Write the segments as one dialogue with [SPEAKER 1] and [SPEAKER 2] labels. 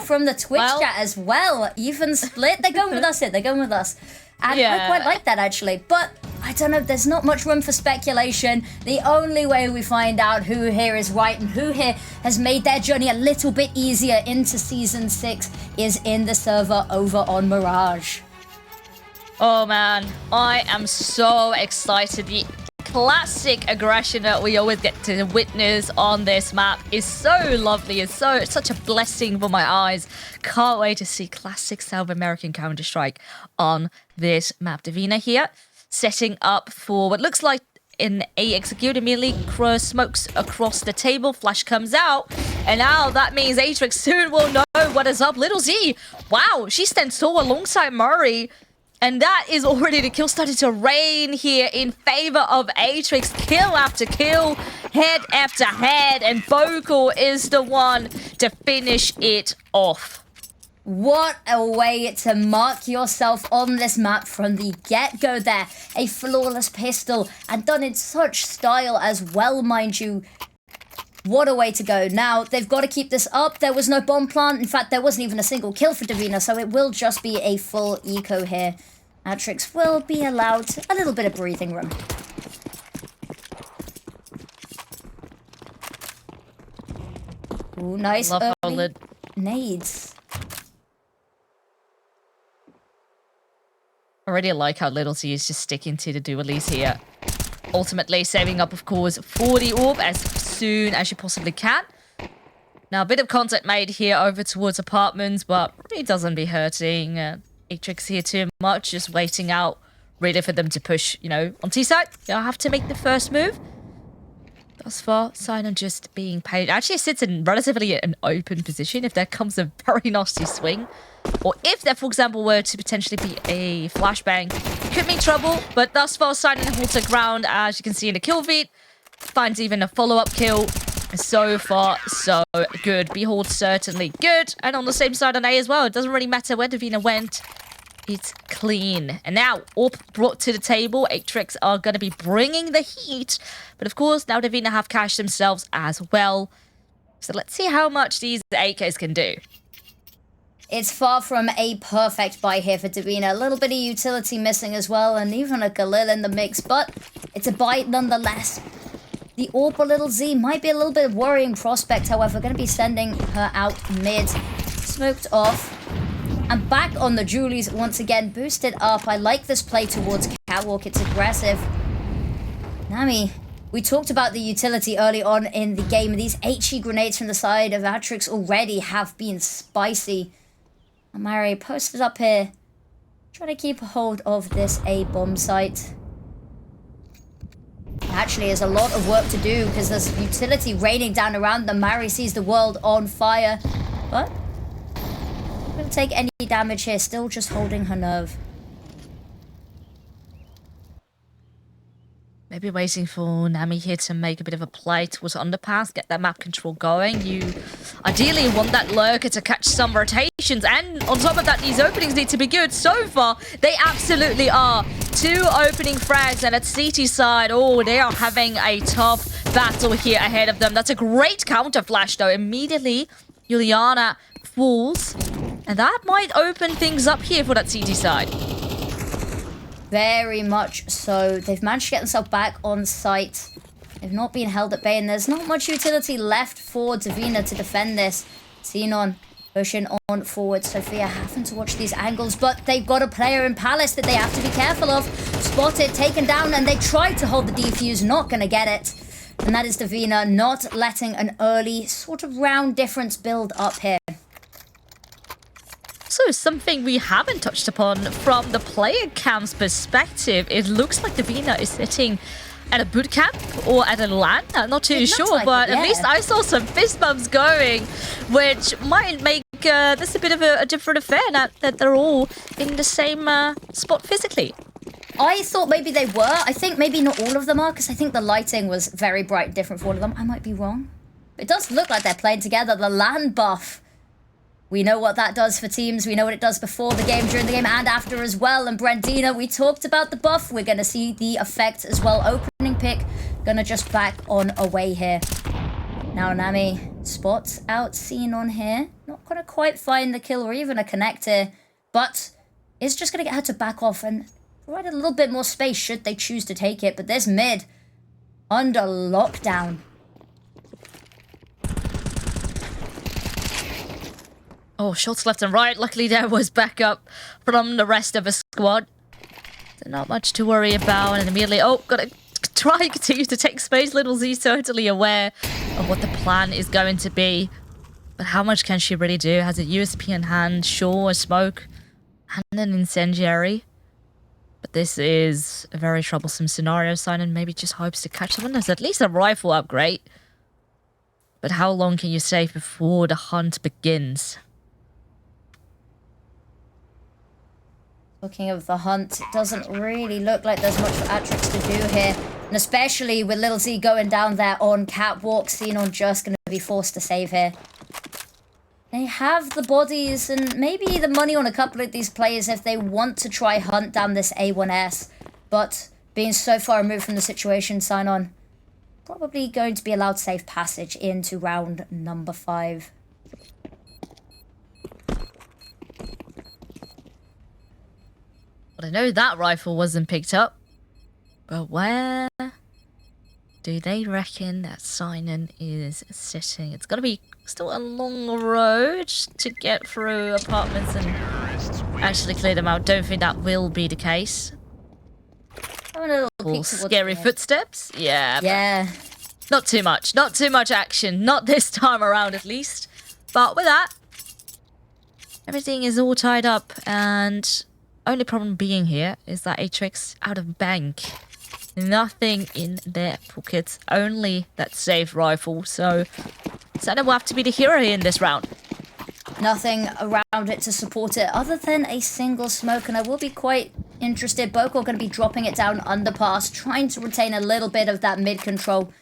[SPEAKER 1] from the Twitch chat as well. Even split. They're going with us here. They're going with us. And I quite like that, actually. But I don't know. There's not much room for speculation. The only way we find out who here is right and who here has made their journey a little bit easier into Season 6 is in the server over on Mirage.
[SPEAKER 2] Oh, man. I am so excited. The classic aggression that we always get to witness on this map is so lovely. It's such a blessing for my eyes. Can't wait to see classic South American Counter-Strike on this map. Divina here, setting up for what looks like an A execute. Immediately Crow smokes across the table. Flash comes out. And now that means Atrix soon will know what is up. LyttleZ, wow, she stands tall alongside Murray. And that is already the kill starting to rain here in favor of Atrix. Kill after kill, head after head, and Vocal is the one to finish it off.
[SPEAKER 1] What a way to mark yourself on this map from the get-go there. A flawless pistol, and done in such style as well, mind you. What a way to go. Now, they've got to keep this up. There was no bomb plant. In fact, there wasn't even a single kill for Divina, so it will just be a full eco here. Atrix will be allowed a little bit of breathing room. Ooh, nice early nades.
[SPEAKER 2] I really like how LyttleZ is just sticking to the dualies here. Ultimately saving up, of course, for the orb as soon as you possibly can. Now, a bit of contact made here over towards apartments, but it doesn't be hurting. Atrix here too much, just waiting out, ready for them to push, you know, on T-side. They'll have to make the first move. Thus far, Silent just being paid. Actually sits in relatively an open position if there comes a very nasty swing. Or if there, for example, were to potentially be a flashbang, could mean trouble. But thus far, Silent holds her ground, as you can see in the kill feed. Finds even a follow-up kill. So far, so good. Behold, certainly good. And on the same side on A as well. It doesn't really matter where Divina went. It's clean. And now, all brought to the table. Atrix are going to be bringing the heat. But of course, now Divina have cashed themselves as well. So let's see how much these AKs can do.
[SPEAKER 1] It's far from a perfect buy here for Divina. A little bit of utility missing as well. And even a Galil in the mix. But it's a buy nonetheless. The AWP LyttleZ might be a little bit of worrying prospect, however, going to be sending her out mid. Smoked off. And back on the Julies once again, boosted up. I like this play towards Catwalk, it's aggressive. Nami, we talked about the utility early on in the game. These HE grenades from the side of Atrix already have been spicy. Amari posted up here, trying to keep a hold of this A bomb site. Actually, there's a lot of work to do because there's utility raining down around them. Mary sees the world on fire, but not going to take any damage here. Still just holding her nerve.
[SPEAKER 2] Maybe waiting for Nami here to make a bit of a play towards underpass, get that map control going. You ideally want that lurker to catch some rotations, and on top of that, these openings need to be good. So far, they absolutely are. 2 opening frags, and at CT side, oh, they are having a tough battle here ahead of them. That's a great counter flash, though. Immediately, Ujliana falls, and that might open things up here for that CT side.
[SPEAKER 1] Very much so. They've managed to get themselves back on site. They've not been held at bay, and there's not much utility left for Divina to defend this. Xenon pushing on forward. Sophia having to watch these angles, but they've got a player in Palace that they have to be careful of. Spotted, taken down, and they tried to hold the defuse. Not going to get it. And that is Divina not letting an early sort of round difference build up here.
[SPEAKER 2] So something we haven't touched upon from the player camp's perspective, it looks like Divina is sitting at a boot camp or at a LAN. I'm not too sure, like but at least I saw some fist bumps going, which might make this a bit of a different affair now that they're all in the same spot physically.
[SPEAKER 1] I thought maybe they were. I think maybe not all of them are, because I think the lighting was very bright and different for all of them. I might be wrong. It does look like they're playing together. The LAN buff. We know what that does for teams. We know what it does before the game, during the game, and after as well. And Brandina, we talked about the buff. We're going to see the effect as well. Opening pick, going to just back on away here. Now Nami spots out Xenon here. Not gonna quite find the kill or even a connector, but it's just gonna get her to back off and provide a little bit more space should they choose to take it. But this mid under lockdown.
[SPEAKER 2] Oh, shots left and right. Luckily there was backup from the rest of the squad. So not much to worry about. And immediately, oh, gotta try and continue to take space. LyttleZ totally aware of what the plan is going to be. But how much can she really do? Has a USP in hand, sure, a smoke, and an incendiary. But this is a very troublesome scenario. Simon maybe just hopes to catch someone. There's at least a rifle upgrade. But how long can you save before the hunt begins?
[SPEAKER 1] Looking of the hunt, it doesn't really look like there's much for Atrix to do here. And especially with LyttleZ going down there on catwalk, Xenon just going to be forced to save here. They have the bodies and maybe the money on a couple of these players if they want to try hunt down this A1S. But being so far removed from the situation, Sign-On probably going to be allowed safe passage into round number 5.
[SPEAKER 2] Well, I know that rifle wasn't picked up. But where do they reckon that Sinon is sitting? It's got to be still a long road to get through apartments and actually clear them out. Don't think that will be the case. Scary footsteps? Yeah.
[SPEAKER 1] Yeah.
[SPEAKER 2] Not too much. Not too much action. Not this time around, at least. But with that, everything is all tied up. And only problem being here is that Atrix out of bank. Nothing in their pockets. Only that saved rifle. So Sana will have to be the hero in this round.
[SPEAKER 1] Nothing around it to support it other than a single smoke, and I will be quite interested. Boko going to be dropping it down underpass, trying to retain a little bit of that mid control,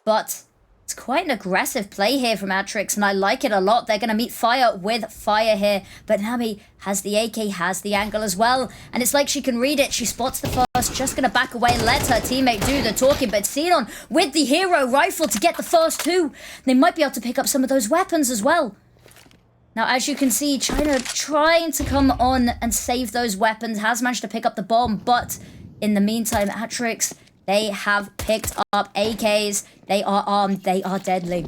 [SPEAKER 1] but it's quite an aggressive play here from Atrix, and I like it a lot. They're going to meet fire with fire here, but Nami has the AK, has the angle as well, and it's like she can read it. She spots the first, just going to back away, let her teammate do the talking, but Xenon with the hero rifle to get the first 2. They might be able to pick up some of those weapons as well. Now, as you can see, China trying to come on and save those weapons, has managed to pick up the bomb, but in the meantime, Atrix, they have picked up AKs. They are armed. They are deadly.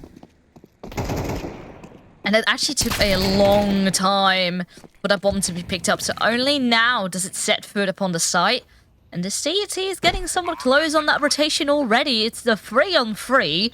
[SPEAKER 2] And it actually took a long time for that bomb to be picked up, so only now does it set foot upon the site. And the CET is getting somewhat close on that rotation already. It's the 3-on-3.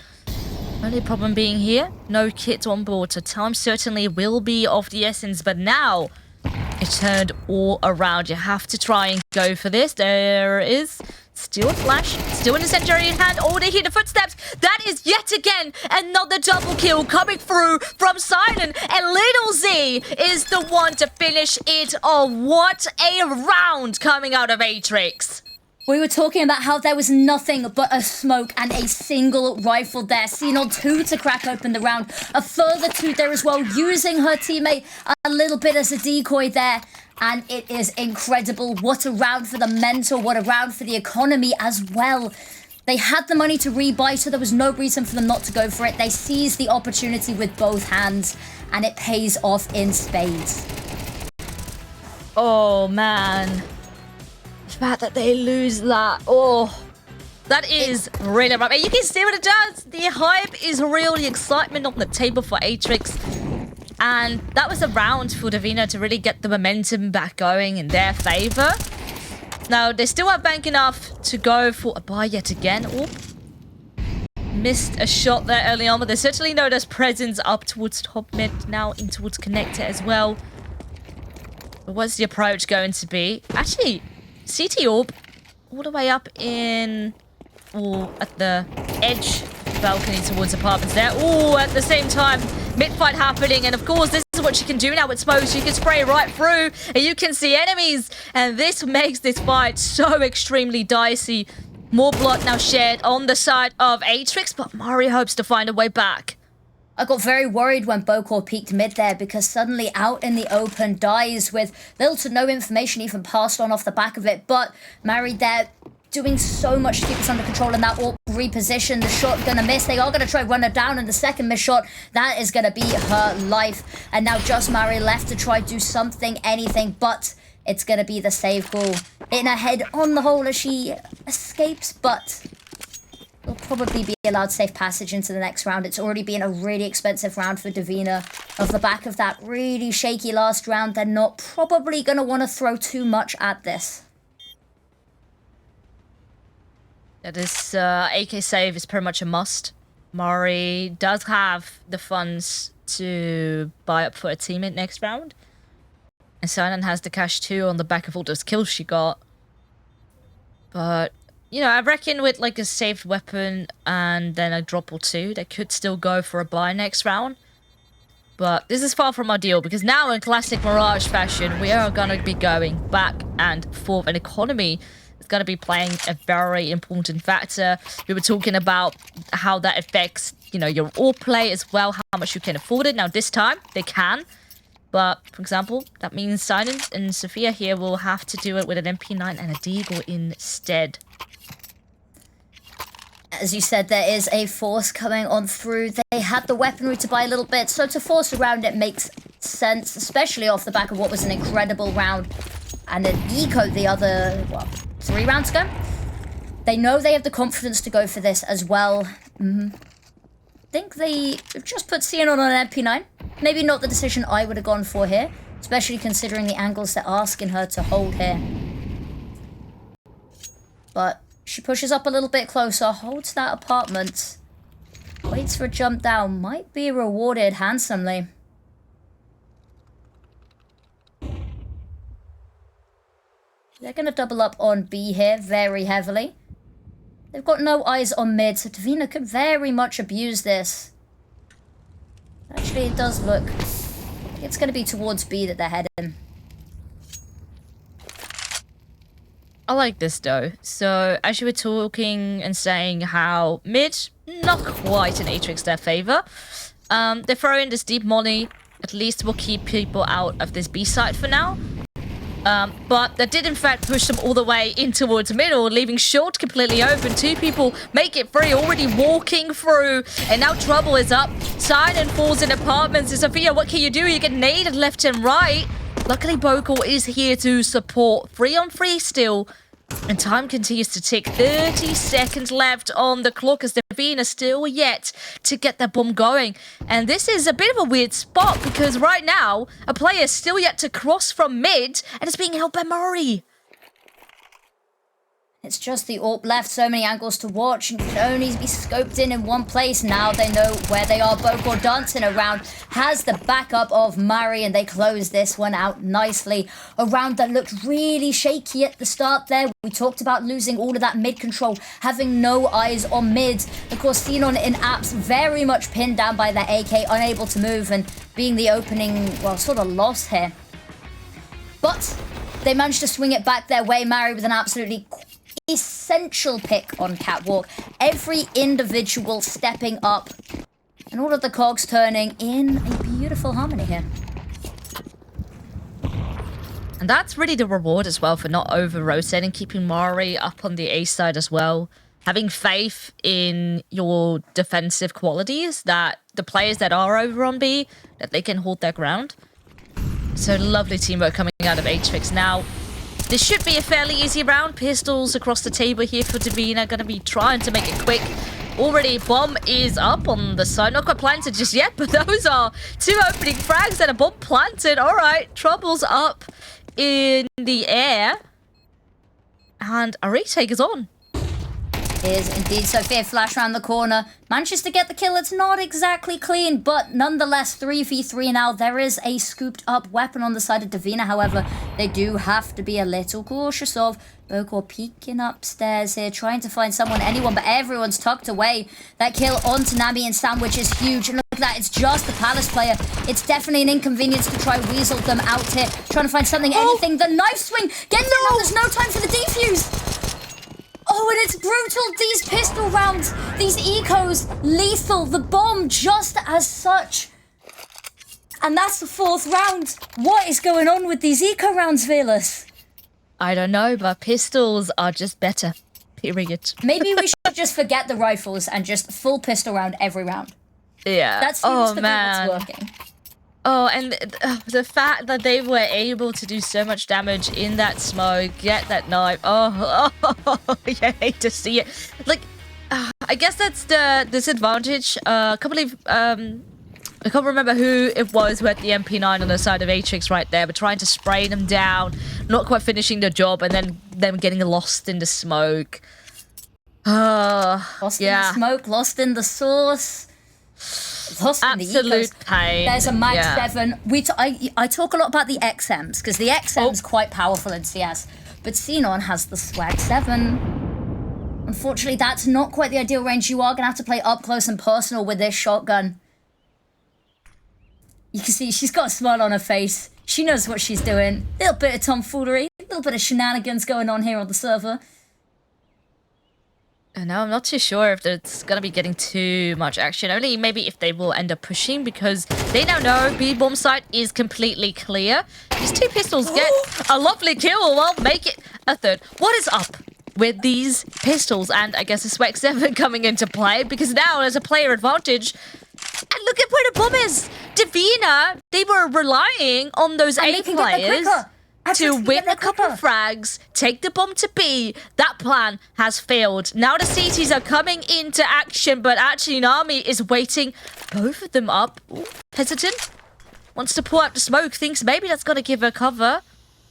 [SPEAKER 2] Only problem being here, no kit on board, so time certainly will be of the essence, but now it's turned all around. You have to try and go for this. There is still a flash, still an incendiary in hand. Oh, they hear the footsteps. That is yet again another double kill coming through from Sinon, and LyttleZ is the one to finish it off. What a round coming out of Atrix.
[SPEAKER 1] We were talking about how there was nothing but a smoke and a single rifle there. Xenon 2 to crack open the round. A further 2 there as well, using her teammate a little bit as a decoy there. And it is incredible. What a round for the mental, what a round for the economy as well. They had the money to rebuy, so there was no reason for them not to go for it. They seized the opportunity with both hands, and it pays off in spades.
[SPEAKER 2] Oh, man. The fact that they lose that, oh, that is really rough. And you can see what it does. The hype is real, the excitement on the table for Atrix. And that was a round for Divina to really get the momentum back going in their favor. Now, they still have bank enough to go for a buy yet again. Oh, missed a shot there early on, but they certainly know there's presence up towards top mid, now in towards connector as well. But what's the approach going to be? Actually, CT orb all the way up in, or at the edge balcony towards apartments there. Oh, at the same time, mid-fight happening, and of course, this is what she can do now with smoke. She can spray right through, and you can see enemies, and this makes this fight so extremely dicey. More blood now shared on the side of Atrix, but Mari hopes to find a way back.
[SPEAKER 1] I got very worried when Bokor peeked mid there, because suddenly out in the open dies with little to no information even passed on off the back of it. But Mari there doing so much to keep us under control, and that AWP reposition, the shot gonna miss. They are gonna try run her down, and the second miss shot, that is gonna be her life. And now just Mari left to try do something, anything, but it's gonna be the save goal. In her head on the hole as she escapes, but will probably be allowed safe passage into the next round. It's already been a really expensive round for Divina. Off the back of that really shaky last round, they're not probably gonna want to throw too much at this.
[SPEAKER 2] Yeah, this AK save is pretty much a must. Mari does have the funds to buy up for a teammate next round. And Sinan has the cash too on the back of all those kills she got. But, you know, I reckon with like a saved weapon and then a drop or two, they could still go for a buy next round. But this is far from ideal because now in classic Mirage fashion, we are going to be going back and forth, and economy is going to be playing a very important factor. We were talking about how that affects, you know, your all play as well, how much you can afford it. Now this time they can, but for example, that means Silence and Sophia here will have to do it with an MP9 and a Deagle instead.
[SPEAKER 1] As you said, there is a force coming on through. They had the weaponry to buy a little bit, so to force around it makes sense, especially off the back of what was an incredible round and an eco the other, what, 3 rounds ago? They know they have the confidence to go for this as well. I think they just put Cian on an MP9. Maybe not the decision I would have gone for here, especially considering the angles they're asking her to hold here. But she pushes up a little bit closer, holds that apartment, waits for a jump down, might be rewarded handsomely. They're going to double up on B here very heavily. They've got no eyes on mid, so Divina could very much abuse this. Actually, it does look like it's going to be towards B that they're heading.
[SPEAKER 2] I like this though. So as you were talking and saying how mid, not quite an Atrix their favor. They throw in this deep molly. At least will keep people out of this B side for now. But that did in fact push them all the way in towards middle, leaving short completely open. 2 people make it free, already walking through, and now trouble is up. Sinan falls in apartments. And Sophia, what can you do? You get naded left and right. Luckily, Bokor is here to support. 3-on-3 still. And time continues to tick. 30 seconds left on the clock as Divina still yet to get their bomb going. And this is a bit of a weird spot because right now, a player is still yet to cross from mid and is being held by Murray.
[SPEAKER 1] It's just the AWP left, so many angles to watch, and can only be scoped in one place. Now they know where they are. Bokor dancing around, has the backup of Mari, and they close this one out nicely. A round that looked really shaky at the start there. We talked about losing all of that mid control, having no eyes on mid. Of course, Xenon in apps very much pinned down by that AK, unable to move, and being the opening, well, sort of loss here. But they managed to swing it back their way. Mari with an absolutely essential pick on Catwalk. Every individual stepping up, and all of the cogs turning in a beautiful harmony here.
[SPEAKER 2] And that's really the reward as well for not over-rotating, keeping Mari up on the A side as well. Having faith in your defensive qualities, that the players that are over on B, that they can hold their ground. So lovely teamwork coming out of Atrix now. This should be a fairly easy round. Pistols across the table here for Divina. Going to be trying to make it quick. Already, bomb is up on the side. Not quite planted just yet, but those are 2 opening frags and a bomb planted. All right, trouble's up in the air. And a retake is on.
[SPEAKER 1] Is indeed Sophia. Flash around the corner. Manages to get the kill. It's not exactly clean, but nonetheless 3v3 now. There is a scooped up weapon on the side of Divina. However, they do have to be a little cautious of. Bokor peeking upstairs here, trying to find anyone, but everyone's tucked away. That kill onto Nami and Sandwich is huge. And look at that, it's just the Palace player. It's definitely an inconvenience to try weasel them out here. Trying to find something, anything. The knife swing! Get them out, there's no time for the defuse! Oh, and it's brutal, these pistol rounds, these ecos, lethal, the bomb just as such. And that's the 4th round. What is going on with these eco rounds, Fearless?
[SPEAKER 2] I don't know, but pistols are just better. Period.
[SPEAKER 1] Maybe we should just forget the rifles and just full pistol round every round.
[SPEAKER 2] Yeah.
[SPEAKER 1] That seems to be what's working.
[SPEAKER 2] Oh, and the fact that they were able to do so much damage in that smoke, get that knife. Oh, I hate to see it. Like, I guess that's the disadvantage. I can't remember who it was who had the MP9 on the side of Atrix right there, but trying to spray them down, not quite finishing the job, and then them getting lost in the smoke.
[SPEAKER 1] Lost in the smoke, lost in the sauce. Lost
[SPEAKER 2] Absolute
[SPEAKER 1] in the ecos.
[SPEAKER 2] pain.
[SPEAKER 1] There's a Mag 7. I talk a lot about the XMs, because the XM's quite powerful in CS, but Xenon has the Swag 7. Unfortunately, that's not quite the ideal range. You are going to have to play up close and personal with this shotgun. You can see she's got a smile on her face. She knows what she's doing. A little bit of tomfoolery, a little bit of shenanigans going on here on the server.
[SPEAKER 2] No, I'm not too sure if it's going to be getting too much action. Only maybe if they will end up pushing, because they now know B-bomb site is completely clear. These two pistols get a lovely kill. Well, make it a third. What is up with these pistols? And I guess the Swag 7 coming into play, because now there's a player advantage. And look at where the bomb is. Divina, they were relying on those A players to win a couple of frags, take the bomb to B. That plan has failed. Now the CTs are coming into action, but actually Nami is waiting both of them up. Ooh, hesitant. Wants to pull out the smoke, thinks maybe that's going to give her cover.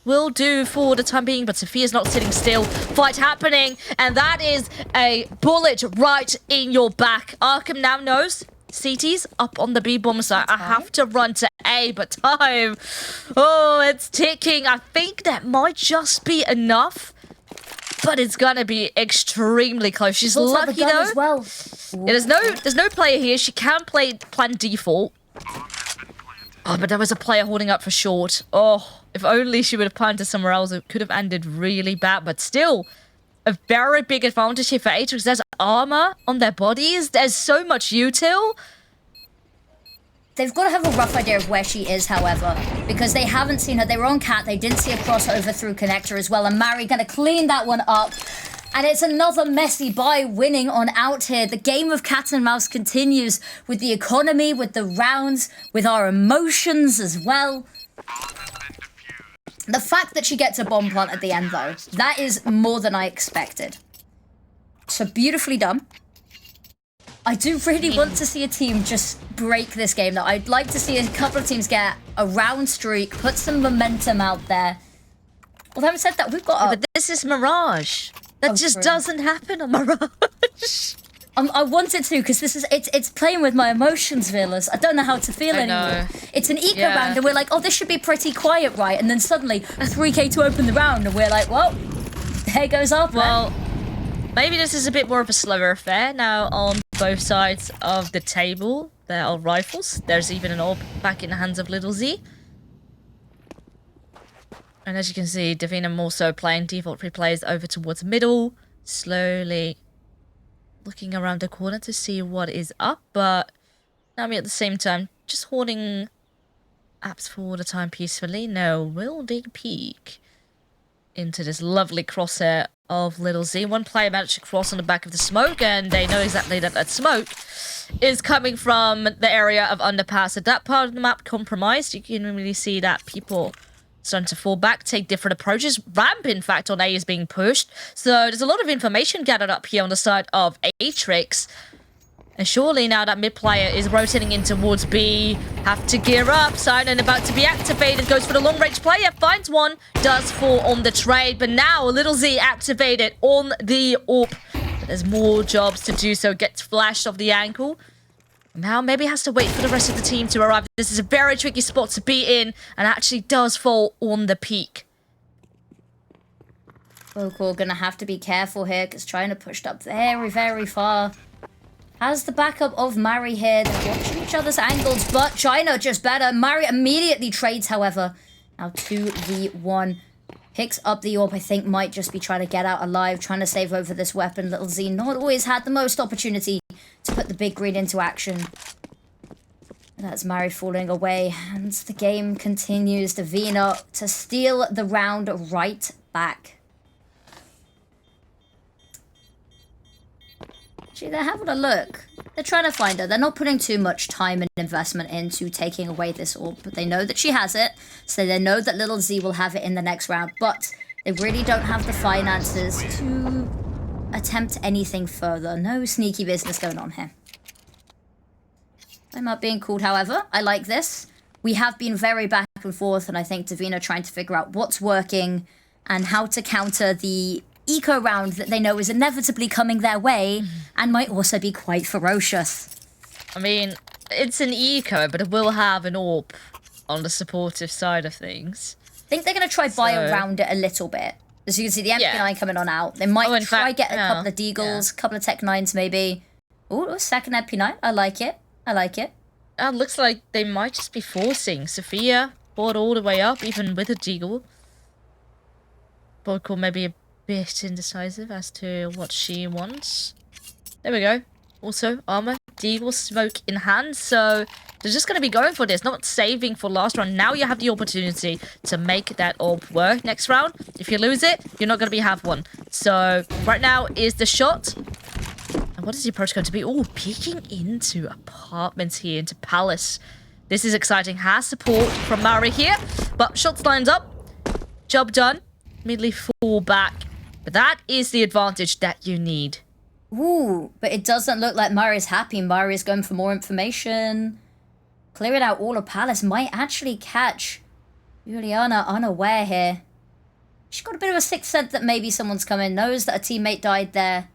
[SPEAKER 2] Will do for the time being, but Sofia's not sitting still. Fight happening, and that is a bullet right in your back. Arkham now knows CT's up on the B-bomb side. I have to run to A, but time. Oh, it's ticking. I think that might just be enough, but it's gonna be extremely close. She's lucky though.
[SPEAKER 1] As well.
[SPEAKER 2] Yeah, there's no player here. She can play plan default. Oh, but there was a player holding up for short. Oh, if only she would have planted somewhere else, it could have ended really bad. But still, a very big advantage here for Atrix. There's armor on their bodies. There's so much util.
[SPEAKER 1] They've got to have a rough idea of where she is, however, because they haven't seen her. They were on Cat. They didn't see a crossover through Connector as well. And Mari going to clean that one up. And it's another messy buy winning on out here. The game of cat and mouse continues with the economy, with the rounds, with our emotions as well. The fact that she gets a bomb plant at the end, though, that is more than I expected. So beautifully done. I do really want to see a team just break this game, though. I'd like to see a couple of teams get a round streak, put some momentum out there. Well, having said that, we've got
[SPEAKER 2] But this is Mirage. That just doesn't happen on Mirage.
[SPEAKER 1] I wanted to, because this is it's playing with my emotions, Villas. I don't know how to feel anymore. It's an eco round, and we're like, oh, this should be pretty quiet, right? And then suddenly 3k to open the round, and we're like, well, there goes our plan.
[SPEAKER 2] Well, maybe this is a bit more of a slower affair now on both sides of the table. There are rifles. There's even an orb back in the hands of LyttleZ. And as you can see, Divina more so playing default replays over towards middle, slowly looking around the corner to see what is up, but Nami at the same time just holding apps for the time peacefully. Now, will they peek into this lovely crosshair of LyttleZ? One player managed to cross on the back of the smoke, and they know exactly that that smoke is coming from the area of underpass. At that part of the map compromised, you can really see that people starting to fall back, take different approaches. Ramp, in fact, on A is being pushed. So there's a lot of information gathered up here on the side of Atrix. And surely now that mid player is rotating in towards B, have to gear up. Siren about to be activated, goes for the long range player, finds one, does fall on the trade. But now LyttleZ activated on the AWP. But there's more jobs to do, so gets flashed off the ankle. Now maybe has to wait for the rest of the team to arrive. This is a very tricky spot to be in, and actually does fall on the peak.
[SPEAKER 1] Vocal gonna have to be careful here, because trying to push up very, very far. Has the backup of Mari here. They're watching each other's angles, but China just better. Mari immediately trades, however. Now 2v1. Picks up the AWP, I think might just be trying to get out alive, trying to save over this weapon. LyttleZ not always had the most opportunity to put the big green into action. And that's Mari falling away, and the game continues. Divina to steal the round right back. Actually, they're having a look. They're trying to find her. They're not putting too much time and investment into taking away this orb, but they know that she has it, so they know that LyttleZ will have it in the next round, but they really don't have the finances to attempt anything further. No sneaky business going on here. I'm not being called, however. I like this. We have been very back and forth, and I think Divina trying to figure out what's working and how to counter the eco round that they know is inevitably coming their way and might also be quite ferocious.
[SPEAKER 2] I mean, it's an eco, but it will have an orb on the supportive side of things.
[SPEAKER 1] I think they're going to try buy around it a little bit. As you can see, the MP9 coming on out. They might try get a couple of Deagles, a couple of Tech 9s maybe. Ooh, second MP9. I like it. I like it.
[SPEAKER 2] Looks like they might just be forcing. Sophia bought all the way up, even with a Deagle. Vocal maybe a bit indecisive as to what she wants. There we go. Also, armor, Deagle, smoke in hand. So they're just going to be going for this, not saving for last round. Now you have the opportunity to make that orb work next round. If you lose it, you're not going to have one. So right now is the shot. And what is the approach going to be? Oh, peeking into apartments here, into Palace. This is exciting. Has support from Mari here. But shots lined up. Job done. Immediately fall back. But that is the advantage that you need.
[SPEAKER 1] Ooh, but it doesn't look like Mari's happy. Mari's going for more information. Clearing out all of Palace might actually catch Ujliana unaware here. She's got a bit of a sixth sense that maybe someone's coming. Knows that a teammate died there.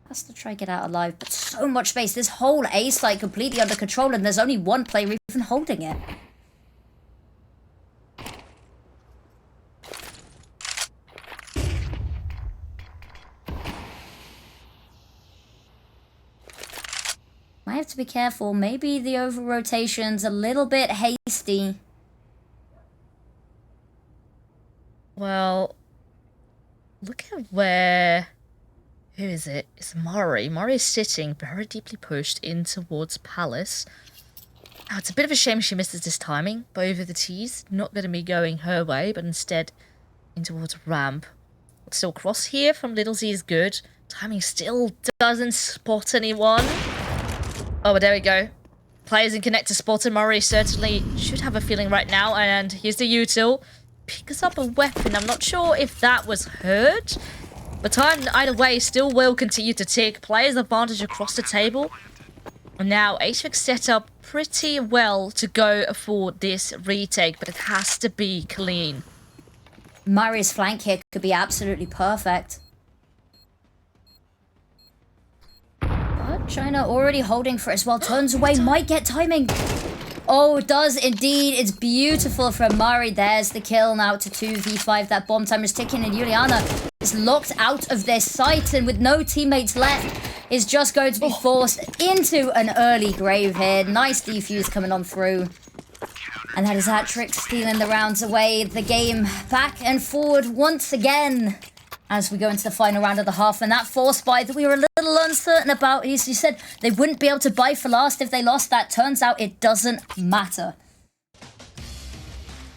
[SPEAKER 1] Has to try to get out alive, but so much space. This whole A site completely under control, and there's only one player even holding it. Might have to be careful. Maybe the over-rotation's a little bit hasty.
[SPEAKER 2] Well, look at where... Who is it? It's Mari. Mari is sitting very deeply pushed in towards Palace. Now, it's a bit of a shame she misses this timing. But over the T's, not going to be going her way, but instead in towards ramp. Still cross here from LyttleZ is good. Timing still doesn't spot anyone. Oh, but there we go. Players in connector spotted. Murray certainly should have a feeling right now. And here's the util. Picks up a weapon. I'm not sure if that was heard. But time either way still will continue to tick. Players advantage across the table. And now Atrix set up pretty well to go for this retake. But it has to be clean.
[SPEAKER 1] Murray's flank here could be absolutely perfect. China already holding for it as well. Turns away, might get timing. Oh, it does indeed. It's beautiful from Mari. There's the kill now to 2v5. That bomb timer is ticking, and Ujliana is locked out of their sight, and with no teammates left, is just going to be forced into an early grave here. Nice defuse coming on through. And that is Atrix stealing the rounds away. The game back and forward once again as we go into the final round of the half. And that force buy that we were a little uncertain about, as you said, they wouldn't be able to buy for last if they lost that. Turns out it doesn't matter.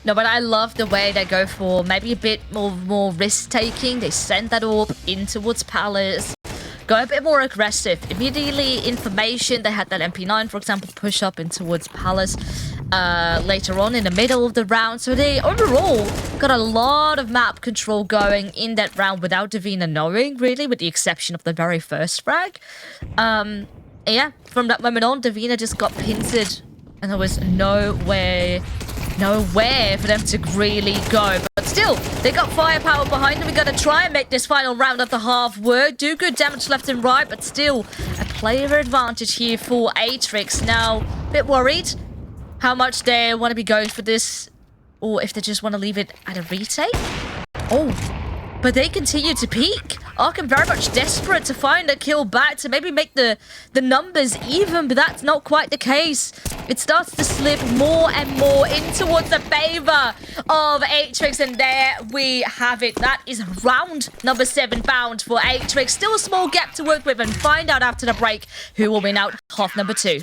[SPEAKER 2] No, but I love the way they go for maybe a bit more risk-taking. They send that orb in towards Palace. Go a bit more aggressive. Immediately, information. They had that MP9, for example, push up in towards Palace later on in the middle of the round. So they overall got a lot of map control going in that round without Divina knowing, really, with the exception of the very first frag. Yeah, from that moment on, Divina just got pincered, and there was nowhere for them to really go. But still, they got firepower behind them. We got to try and make this final round of the half work. Do good damage left and right, but still a player advantage here for Atrix. Now, a bit worried how much they want to be going for this, or if they just want to leave it at a retake. Oh, but they continue to peak. Arkham very much desperate to find a kill back to maybe make the numbers even, but that's not quite the case. It starts to slip more and more in towards the favor of Atrix, and there we have it. That is round number 7 bound for Atrix. Still a small gap to work with, and find out after the break who will win out half number 2.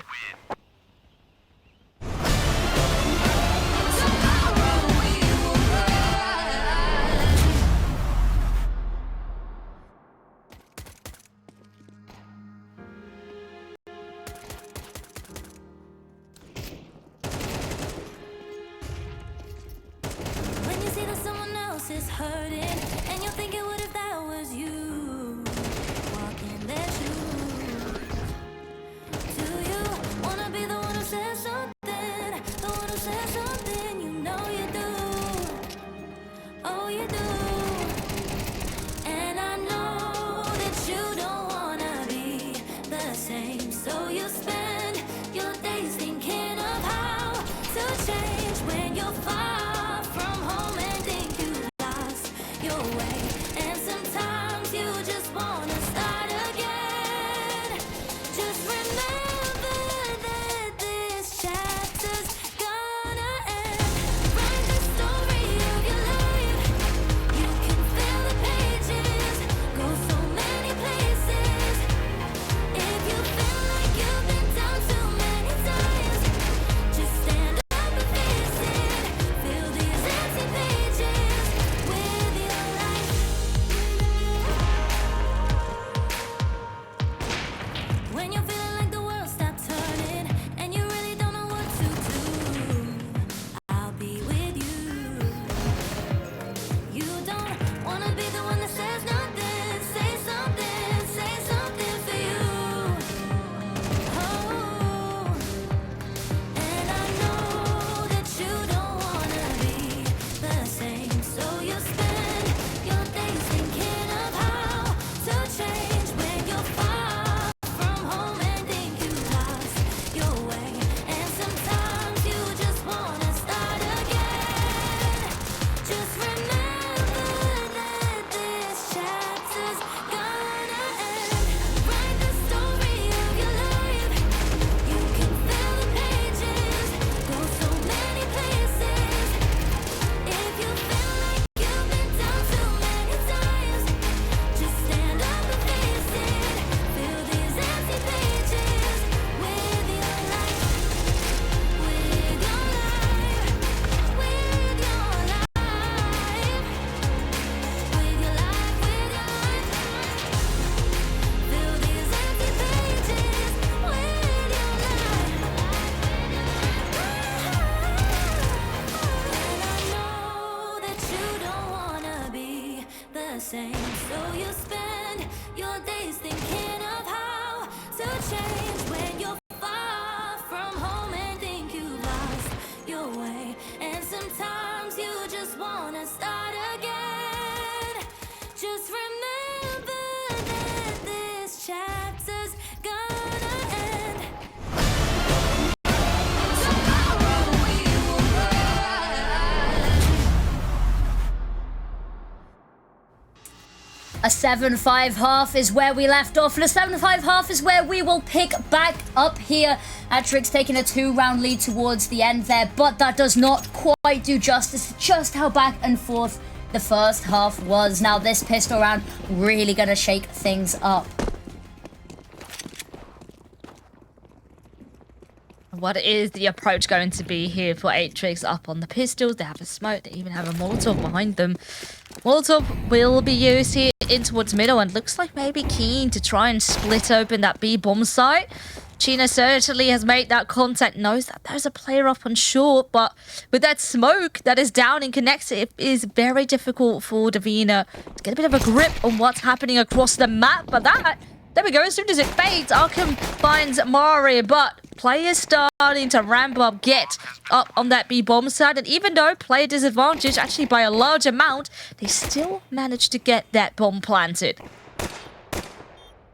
[SPEAKER 1] 7-5 half is where we left off, and a 7-5 half is where we will pick back up here. Atrix taking a 2-round lead towards the end there, but that does not quite do justice to just how back and forth the first half was. Now this pistol round really gonna shake things up.
[SPEAKER 2] What is the approach going to be here for Atrix? Up on the pistols, they have a smoke, they even have a Molotov behind them. Molotov will be used here in towards middle, and looks like maybe keen to try and split open that B bomb site. Chino certainly has made that contact, knows that there's a player up on short, but with that smoke that is down and connected, it is very difficult for Divina to get a bit of a grip on what's happening across the map. But there we go, as soon as it fades, Arkham finds Mari, but players starting to ramp up, get up on that B bomb side, and even though player disadvantage actually by a large amount, they still managed to get that bomb planted.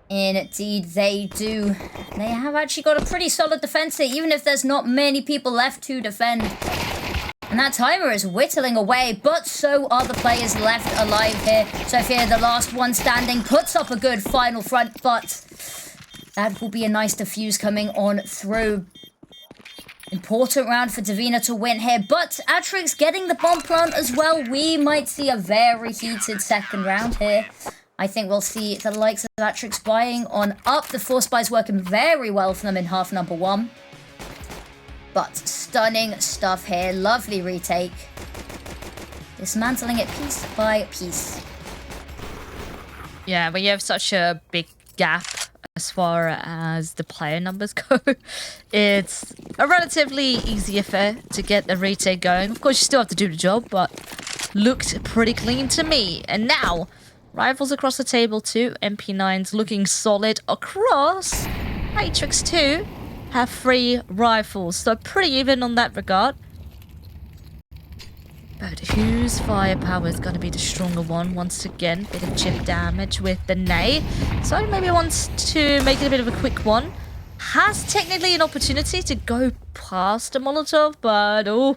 [SPEAKER 1] Indeed they do. They have actually got a pretty solid defense here, even if there's not many people left to defend. And that timer is whittling away, but so are the players left alive here. Sofia, the last one standing, puts up a good final front, but that will be a nice defuse coming on through. Important round for Divina to win here, but Atrix getting the bomb plant as well. We might see a very heated second round here. I think we'll see the likes of Atrix buying on up. The force buy is working very well for them in half number one. But stunning stuff here. Lovely retake. Dismantling it piece by piece.
[SPEAKER 2] Yeah, when you have such a big gap as far as the player numbers go, it's a relatively easy affair to get the retake going. Of course, you still have to do the job, but looked pretty clean to me. And now, rifles across the table too. MP9's looking solid across. Atrix too have 3 rifles, so pretty even on that regard. But whose firepower is going to be the stronger one? Once again, bit of chip damage with the nade. So maybe wants to make it a bit of a quick one. Has technically an opportunity to go past the Molotov, but oh,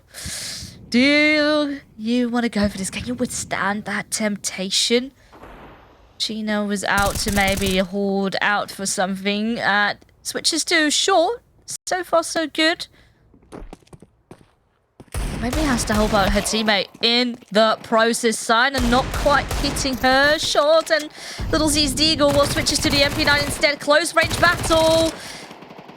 [SPEAKER 2] do you want to go for this? Can you withstand that temptation? Chino was out to maybe hold out for something. Switches to short. So far, so good. Maybe has to help out her teammate in the process sign and not quite hitting her shot. And LyttleZ's Deagle will switches to the MP9 instead. Close range battle.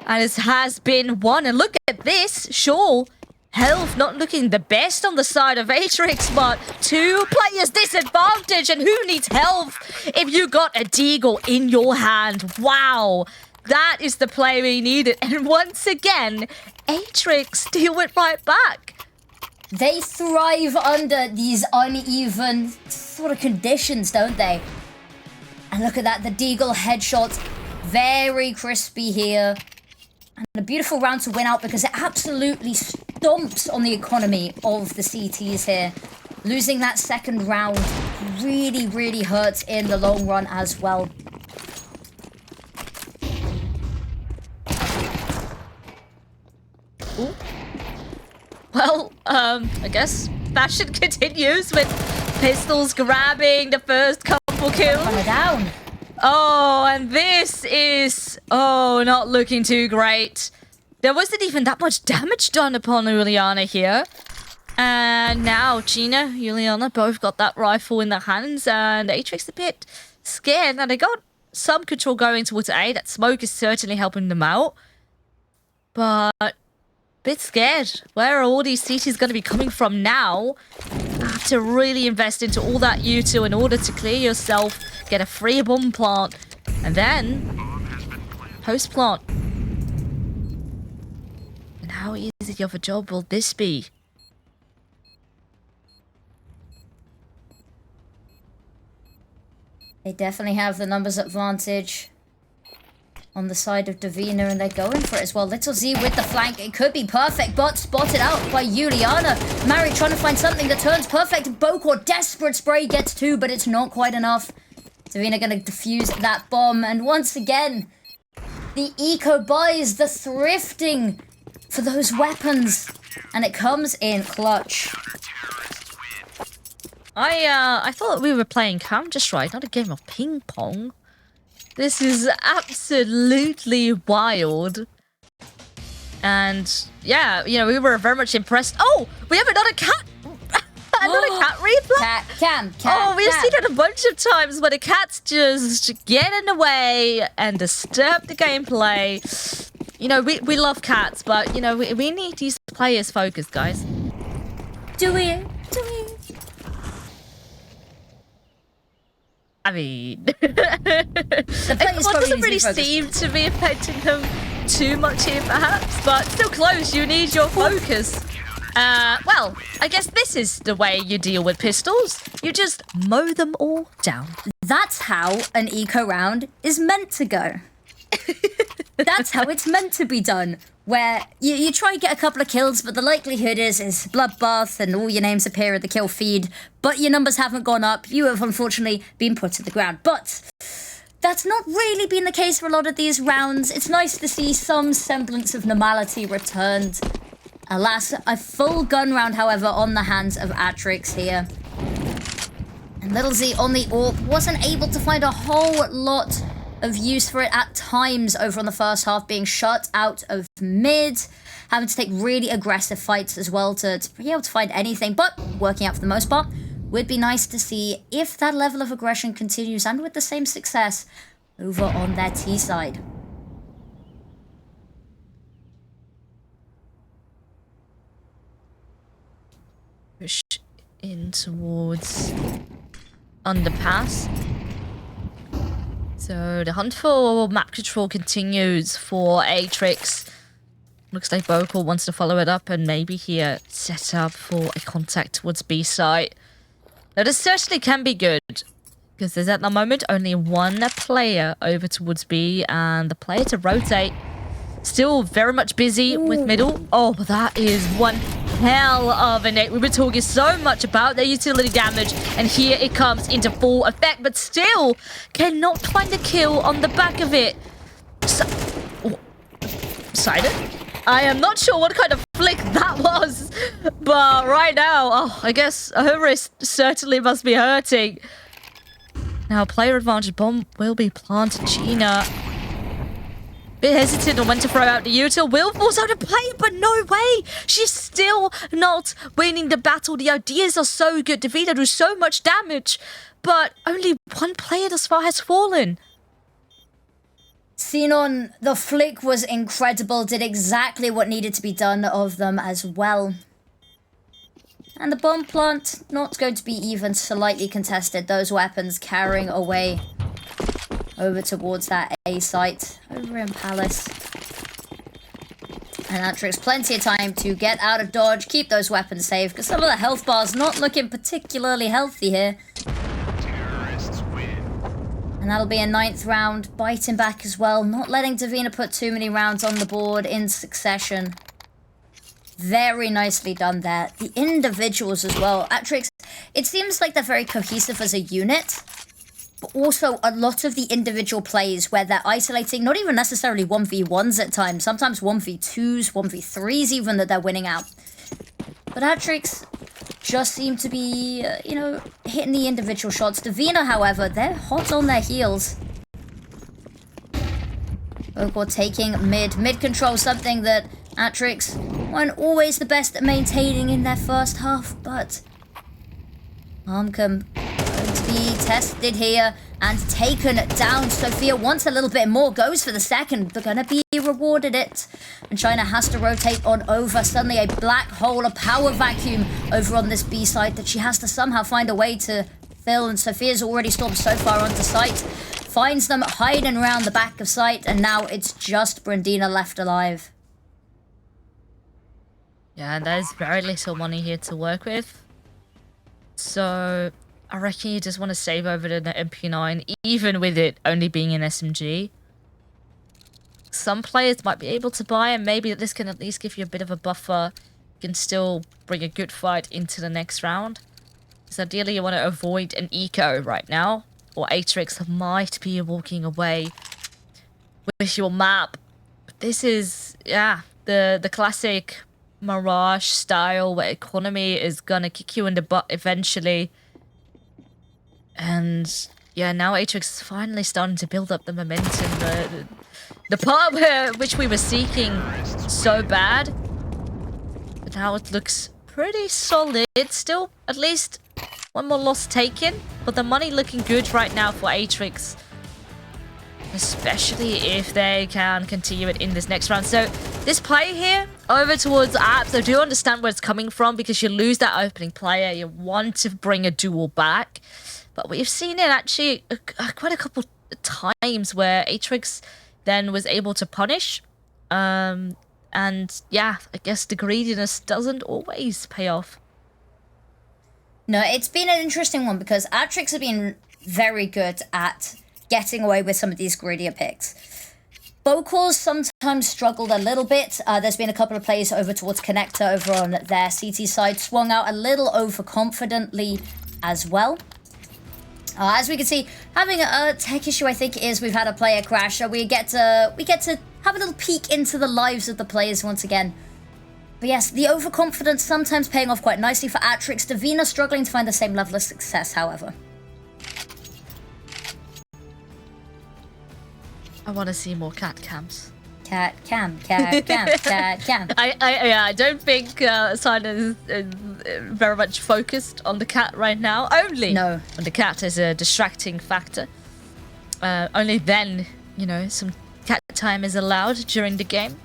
[SPEAKER 2] And it has been won. And look at this. Sure, health not looking the best on the side of Atrix, but 2 players disadvantage. And who needs health if you got a Deagle in your hand? Wow. That is the play we needed. And once again, Atrix deal it right back.
[SPEAKER 1] They thrive under these uneven sort of conditions, don't they? And look at that, the Deagle headshot. Very crispy here. And a beautiful round to win out because it absolutely stomps on the economy of the CTs here. Losing that second round really, really hurts in the long run as well.
[SPEAKER 2] Ooh. Well, I guess fashion continues with pistols grabbing the first couple kills.
[SPEAKER 1] Coming down.
[SPEAKER 2] Oh, and this is, not looking too great. There wasn't even that much damage done upon ujliana here. And now Gina, ujliana both got that rifle in their hands, and Atrix a bit scared. Now they got some control going towards A. That smoke is certainly helping them out. But bit scared. Where are all these CTs going to be coming from now? You have to really invest into all that U2 in order to clear yourself, get a free bomb plant, and then post plant. And how easy of a job will this be?
[SPEAKER 1] They definitely have the numbers advantage on the side of Divina, and they're going for it as well. LyttleZ with the flank. It could be perfect, but spotted out by ujliana. Mari trying to find something that turns perfect. Bokor, desperate spray, gets 2, but it's not quite enough. Divina going to defuse that bomb, and once again, the eco buys, the thrifting for those weapons, and it comes in clutch.
[SPEAKER 2] I thought we were playing Counter-Strike, not a game of ping pong. This is absolutely wild. And yeah, you know, we were very much impressed. Oh, we have another cat. Another cat replay.
[SPEAKER 1] Cat.
[SPEAKER 2] Oh, we've seen it a bunch of times where the cats just get in the way and disturb the gameplay. You know, we love cats, but you know, we need these players focused, guys.
[SPEAKER 1] Do we?
[SPEAKER 2] I mean,
[SPEAKER 1] The players
[SPEAKER 2] one
[SPEAKER 1] probably
[SPEAKER 2] doesn't
[SPEAKER 1] need
[SPEAKER 2] really
[SPEAKER 1] to be focused.
[SPEAKER 2] seem to be affecting them too much here, perhaps, but still close. You need your focus. Well, I guess this is the way you deal with pistols. You just mow them all down.
[SPEAKER 1] That's how an eco round is meant to go. That's how it's meant to be done. Where you try and get a couple of kills, but the likelihood is bloodbath and all your names appear at the kill feed, but your numbers haven't gone up. You have unfortunately been put to the ground. But that's not really been the case for a lot of these rounds. It's nice to see some semblance of normality returned. Alas, a full gun round, however, on the hands of Atrix here. And LyttleZ on the AWP wasn't able to find a whole lot of use for it at times over on the first half, being shut out of mid, having to take really aggressive fights as well to be able to find anything, but working out for the most part. Would be nice to see if that level of aggression continues and with the same success over on their T side.
[SPEAKER 2] Push in towards underpass. So the hunt for map control continues for Atrix. Looks like Vocal wants to follow it up and maybe here set up for a contact towards B site. Now this certainly can be good, because there's at the moment only one player over towards B, and the player to rotate still very much busy with middle. Oh, that is one hell of a net. We were talking so much about their utility damage, and here it comes into full effect, but still cannot find a kill on the back of it. Silent? I am not sure what kind of flick that was, but right now, oh, I guess her wrist certainly must be hurting. Now, player advantage bomb will be planted. Gina bit hesitant on when to throw out the util. Will force out a play, but no way. She's still not winning the battle. The ideas are so good. Divina do so much damage, but only one player thus far has fallen.
[SPEAKER 1] Xenon, the flick was incredible, did exactly what needed to be done of them as well. And the bomb plant, not going to be even slightly contested. Those weapons carrying away over towards that A site, over in Palace. And Atrix, plenty of time to get out of dodge, keep those weapons safe, because some of the health bars not looking particularly healthy here. And that'll be a 9th round, biting back as well, not letting Divina put too many rounds on the board in succession. Very nicely done there. The individuals as well. Atrix, it seems like they're very cohesive as a unit, but also a lot of the individual plays where they're isolating, not even necessarily 1v1s at times, sometimes 1v2s, 1v3s even that they're winning out. But Atrix just seem to be, you know, hitting the individual shots. Divina, however, they're hot on their heels. Vocal taking mid. Mid control, something that Atrix weren't always the best at maintaining in their first half, but Armcom going to be tested here and taken down. Sophia wants a little bit more, goes for the second. They're going to be rewarded it. And China has to rotate on over. Suddenly a black hole, a power vacuum over on this B side that she has to somehow find a way to fill. And Sophia's already stormed so far onto site. Finds them hiding around the back of site. And now it's just Brandina left alive.
[SPEAKER 2] Yeah, there's very little money here to work with. So I reckon you just want to save over the MP9, even with it only being an SMG. Some players might be able to buy, and maybe this can at least give you a bit of a buffer. You can still bring a good fight into the next round. Because ideally you want to avoid an eco right now, or Atrix might be walking away with your map. But this is, yeah, the classic Mirage style where economy is gonna kick you in the butt eventually. And yeah, now Atrix is finally starting to build up the momentum. The part which we were seeking so bad. But now it looks pretty solid. Still, at least one more loss taken. But the money looking good right now for Atrix. Especially if they can continue it in this next round. So this play here over towards Apps, I do understand where it's coming from because you lose that opening player. You want to bring a duel back. But we've seen it actually quite a couple times where Atrix then was able to punish. And yeah, I guess the greediness doesn't always pay off.
[SPEAKER 1] No, it's been an interesting one because Atrix have been very good at getting away with some of these greedier picks. Bocals sometimes struggled a little bit. There's been a couple of plays over towards Connector over on their CT side. Swung out a little overconfidently as well. As we can see, having a tech issue, I think, is we've had a player crash. So we get to have a little peek into the lives of the players once again. But yes, the overconfidence sometimes paying off quite nicely for Atrix. Divina struggling to find the same level of success, however.
[SPEAKER 2] I want to see more cat cams.
[SPEAKER 1] Cat cam.
[SPEAKER 2] I don't think Simon is very much focused on the cat right now. Only when the cat is a distracting factor. Only then, you know, some cat time is allowed during the game.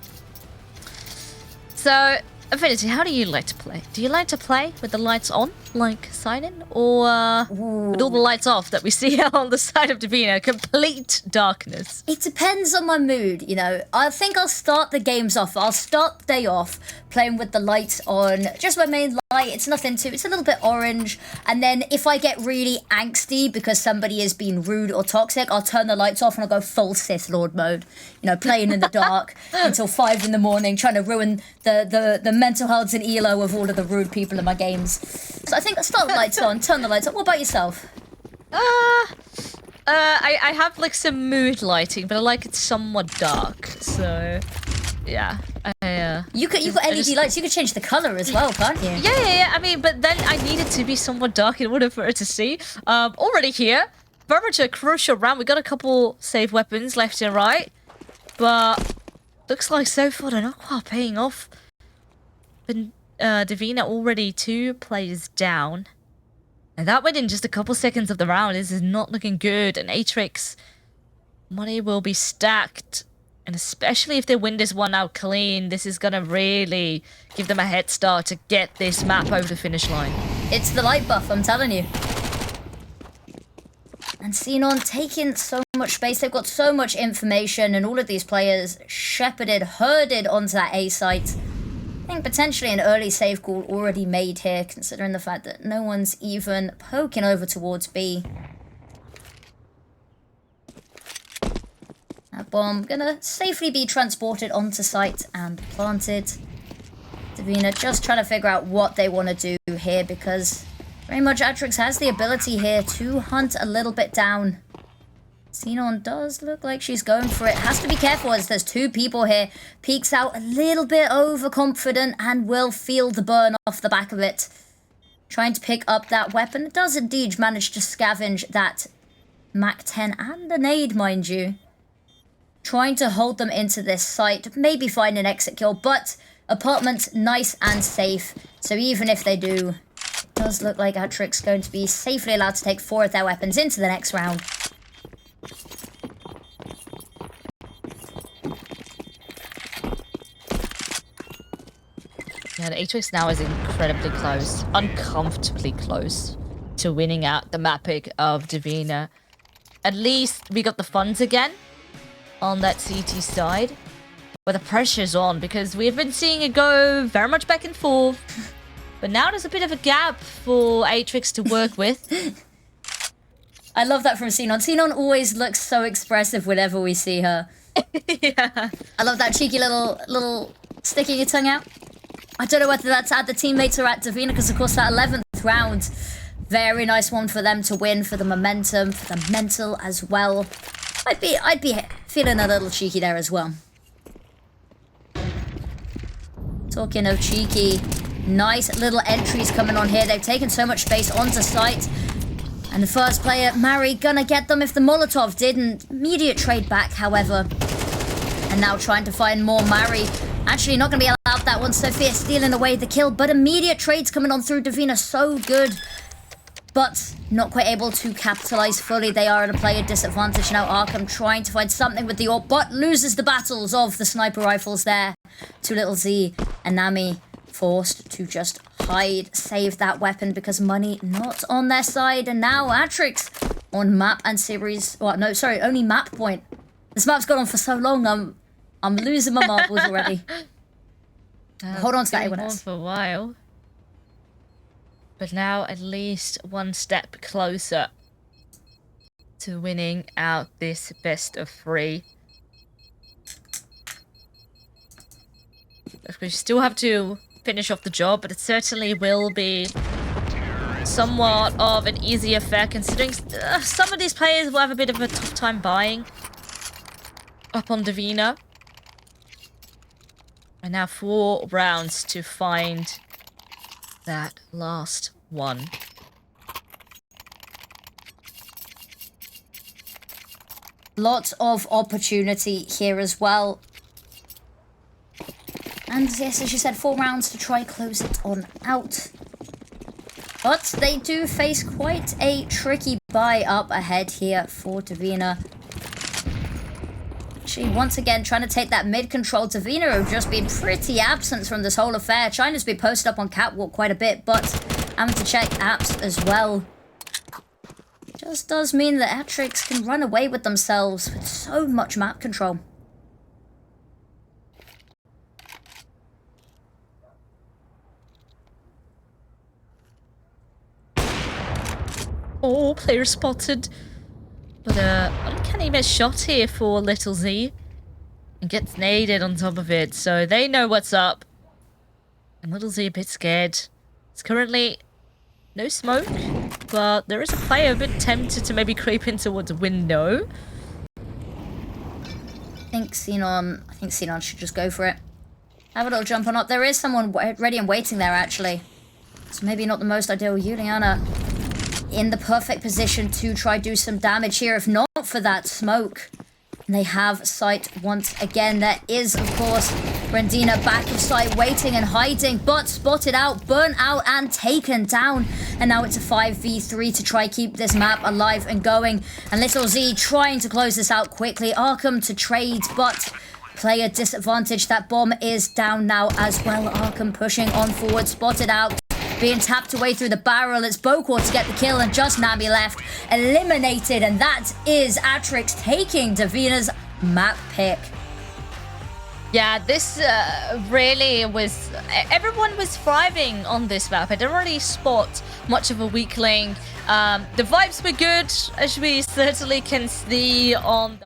[SPEAKER 2] So, Affinity, how do you like to play? Do you like to play with the lights on, like Sign-In, or with all the lights off that we see on the side of Divina, complete darkness?
[SPEAKER 1] It depends on my mood, you know. I think I'll start the games off. I'll start the day off playing with the lights on, just my main light. It's nothing too, it's a little bit orange. And then if I get really angsty because somebody is being rude or toxic, I'll turn the lights off and I'll go full Sith Lord mode. You know, playing in the dark until 5 in the morning, trying to ruin the mental health and elo of all of the rude people in my games. So I think I'll start the lights on, turn the lights on. What about yourself?
[SPEAKER 2] I have like some mood lighting, but I like it somewhat dark. So yeah,
[SPEAKER 1] you got LED lights. You could change the color as well, can't you?
[SPEAKER 2] Yeah. I mean, but then I need it to be somewhat dark in order for it to see. Already here, very much a crucial round. We got a couple save weapons left and right, but looks like so far they're not quite paying off. But Divina already 2 players down. And that went in just a couple seconds of the round. This is not looking good. And Atrix, money will be stacked. And especially if they win this one out clean, this is going to really give them a head start to get this map over the finish line.
[SPEAKER 1] It's the light buff, I'm telling you. And Xenon taking so much space. They've got so much information, and all of these players herded onto that A site. I think potentially an early save call already made here, considering the fact that no one's even poking over towards B. That bomb gonna safely be transported onto site and planted. Divina just trying to figure out what they want to do here, because very much Atrix has the ability here to hunt a little bit down. Xenon does look like she's going for it. Has to be careful as there's 2 people here. Peeks out a little bit overconfident and will feel the burn off the back of it. Trying to pick up that weapon. Does indeed manage to scavenge that MAC-10 and a nade, mind you. Trying to hold them into this site. Maybe find an exit kill, but apartment nice and safe. So even if they do, it does look like Atrix going to be safely allowed to take 4 of their weapons into the next round.
[SPEAKER 2] Yeah, the Atrix now is incredibly close, uncomfortably close to winning out the map pick of Divina. At least we got the funds again on that CT side, where the pressure's on, because we've been seeing it go very much back and forth. But now there's a bit of a gap for Atrix to work with.
[SPEAKER 1] I love that from Xenon. Xenon always looks so expressive whenever we see her.
[SPEAKER 2] Yeah.
[SPEAKER 1] I love that cheeky little sticking your tongue out. I don't know whether that's at the teammates or at Divina, because of course that 11th round, very nice one for them to win, for the momentum, for the mental as well. I'd be feeling a little cheeky there as well. Talking of cheeky, nice little entries coming on here. They've taken so much space onto site. And the first player, Mari, gonna get them if the Molotov didn't. Immediate trade back, however. And now trying to find more Mari. Actually, not gonna be allowed that one. Sophia stealing away the kill, but immediate trades coming on through Divina. So good. But not quite able to capitalize fully. They are at a player disadvantage now. Arkham trying to find something with the AWP, but loses the battles of the sniper rifles there to LyttleZ. And Nami forced to just hide, save that weapon because money not on their side. And now Atrix on map and series. Well, no, sorry, only map point. This map's gone on for so long. I'm losing my marbles already. Hold on to that, everyone else.
[SPEAKER 2] For a while. But now at least one step closer to winning out this best of 3. We still have to finish off the job, but it certainly will be somewhat of an easy affair considering some of these players will have a bit of a tough time buying up on Divina. And now 4 rounds to find that last one.
[SPEAKER 1] Lots of opportunity here as well. And yes, as you said, 4 rounds to try close it on out. But they do face quite a tricky buy up ahead here for Divina. Actually, once again, trying to take that mid control. Divina have just been pretty absent from this whole affair. China's been posted up on catwalk quite a bit, but having to check apps as well. Just does mean that Atrix can run away with themselves with so much map control.
[SPEAKER 2] Oh, player spotted. But uncanny miss shot here for LyttleZ. And gets naded on top of it. So they know what's up. And LyttleZ a bit scared. It's currently no smoke. But there is a player a bit tempted to maybe creep in towards a window.
[SPEAKER 1] I think Xenon should just go for it. Have a little jump on up. There is someone ready and waiting there, actually. So maybe not the most ideal. ujliana in the perfect position to try do some damage here, if not for that smoke. And they have sight once again. There is, of course, Rendina back of sight, waiting and hiding, but spotted out, burnt out, and taken down. And now it's a 5v3 to try keep this map alive and going. And LyttleZ trying to close this out quickly. Arkham to trade, but player disadvantage. That bomb is down now as well. Arkham pushing on forward, spotted out. Being tapped away through the barrel. It's Bokor to get the kill, and just Nami left. Eliminated, and that is Atrix taking Divina's map pick.
[SPEAKER 2] Yeah, this really was... Everyone was thriving on this map. I didn't really spot much of a weakling. The vibes were good, as we certainly can see on...